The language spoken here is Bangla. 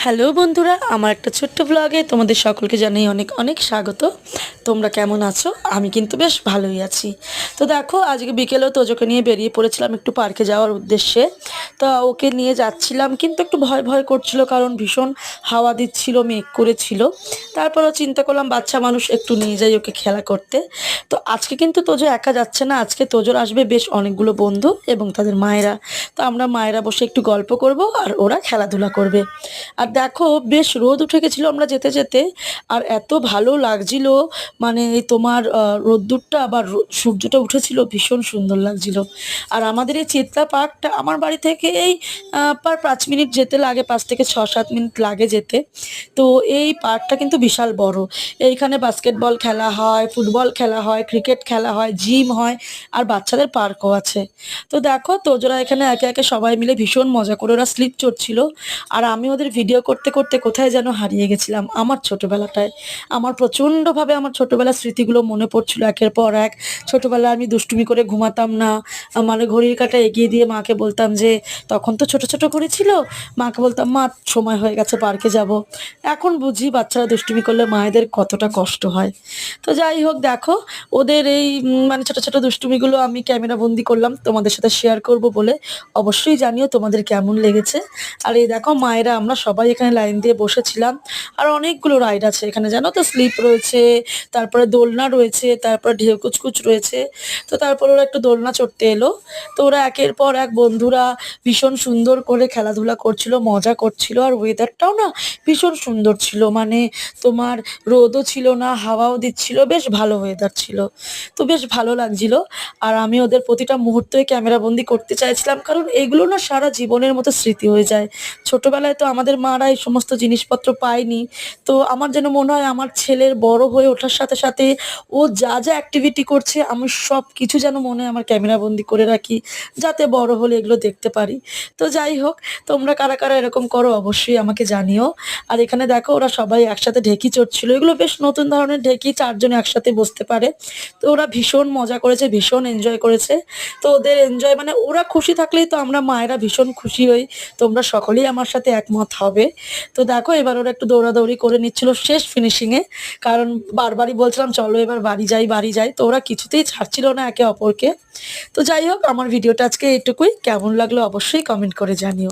হ্যালো বন্ধুরা, আমার একটা ছোট্ট ব্লগে তোমাদের সকলকে জানাই অনেক অনেক স্বাগত। তোমরা কেমন আছো? আমি কিন্তু বেশ ভালোই আছি। তো দেখো, আজকে বিকেলেও তোজোকে নিয়ে বেরিয়ে পড়েছিলাম একটু পার্কে যাওয়ার উদ্দেশ্যে। তো ওকে নিয়ে যাচ্ছিলাম, কিন্তু একটু ভয় ভয় করছিল, কারণ ভীষণ হাওয়া দিচ্ছিল, মেঘ করেছিল। তারপরেও চিন্তা করলাম বাচ্চা মানুষ, একটু নিয়ে যাই ওকে খেলা করতে। তো আজকে কিন্তু তোজো একা যাচ্ছে না, আজকে তোজোর আসবে বেশ অনেকগুলো বন্ধু এবং তাদের মায়েরা। তো আমরা মায়েরা বসে একটু গল্প করব আর ওরা খেলাধুলা করবে। আর দেখো, বেশ রোদ উঠে গেছিল আমরা যেতে যেতে, আর এত ভালো লাগছিল। মানে এই তোমার রোদ্দুরটা আবার সূর্যটা উঠেছিল, ভীষণ সুন্দর লাগছিল। আর আমাদের এই চিত্রা পার্কটা আমার বাড়ি থেকে এই 5 মিনিট যেতে লাগে, 5 থেকে 6-7 মিনিট লাগে যেতে। তো এই পার্কটা কিন্তু বিশাল বড়। এইখানে বাস্কেটবল খেলা হয়, ফুটবল খেলা হয়, ক্রিকেট খেলা হয়, জিম হয়, আর বাচ্চাদের পার্কও আছে। তো দেখো, তোজোরা এখানে একে একে সবাই মিলে ভীষণ মজা করে ওরা স্লিপ চড়ছিল। আর আমি ওদের ভিডিও করতে করতে কোথায় যেন হারিয়ে গেছিলাম আমার ছোটবেলাটায়। আমার প্রচণ্ডভাবে আমার ছোটবেলার স্মৃতিগুলো মনে পড়ছিল একের পর এক। ছোটবেলায় আমি দুষ্টুমি করে ঘুমাতাম না, মানে ঘড়ির কাঁটা এগিয়ে দিয়ে মাকে বলতাম যে, তখন তো ছোট ছোট ঘড়ি ছিল, মাকে বলতাম মা সময় হয়ে গেছে পার্কে যাব। এখন বুঝি বাচ্চারা দুষ্টুমি করলে মায়েদের কতটা কষ্ট হয়। তো যাই হোক, দেখো, ওদের এই মানে ছোট ছোট দুষ্টুমিগুলো আমি ক্যামেরা বন্দি করলাম তোমাদের সাথে শেয়ার করব বলে। অবশ্যই জানিও তোমাদের কেমন লেগেছে। আর এই দেখো, মায়েরা আমরা সবাই এখানে লাইন দিয়ে বসেছিলাম। আর অনেকগুলো রাইড আছে এখানে, জানো তো, স্লিপ রয়েছে, তারপরে দোলনা রয়েছে, তারপর ঢেউ কুচকুচ রয়েছে। তো তারপর ওরা একটু দোলনা চড়তে এলো। তো ওরা একের পর এক বন্ধুরা ভীষণ সুন্দর করে খেলাধুলা করছিল, মজা করছিল। আর ওয়েদারটাও না ভীষণ সুন্দর ছিল, মানে তোমার রোদও ছিল না, হাওয়াও দিচ্ছিল, বেশ ভালো ওয়েদার ছিল। তো বেশ ভালো লাগছিল। আর আমি ওদের প্রতিটা মুহূর্তে ক্যামেরা বন্দি করতে চাইছিলাম, কারণ এগুলো না সারা জীবনের মতো স্মৃতি হয়ে যায়। ছোটবেলায় তো আমাদের মারা এই সমস্ত জিনিসপত্র পায়নি। তো আমার যেন মনে হয় আমার ছেলের বড় হয়ে ওঠার সাথে সাথে ও যা যা অ্যাক্টিভিটি করছে আমি সব কিছু যেন মনে হয় আমার ক্যামেরা বন্দি করে রাখি, যাতে বড় হলে এগুলো দেখতে পারি। তো যাই হোক, তোমরা কারা কারা এরকম করো অবশ্যই আমাকে জানিও। আর এখানে দেখো, ওরা সবাই একসাথে ঢেকি চড়ছিল। এগুলো বেশ নতুন ধরনের ঢেকি, 4 জন একসাথে বসতে পারে। তো ওরা ভীষণ মজা করেছে, ভীষণ এনজয় করেছে। তো ওদের এনজয় মানে ওরা খুশি থাকলেই তো আমরা মায়েরা ভীষণ খুশি হই। তোমরা সকলেই আমার সাথে একমত হবে। তো দেখো, এবার ওরা একটু দৌড়াদৌড়ি করে নিচ্ছিল শেষ ফিনিশিংয়ে, কারণ বারবারই বলছিলাম চলো এবার বাড়ি যাই বাড়ি যাই, তো ওরা কিছুতেই ছাড়ছিল না একে অপরকে। তো যাই হোক, আমার ভিডিওটা আজকে এইটুকুই। কেমন লাগলো অবশ্যই কমেন্ট করে জানিও।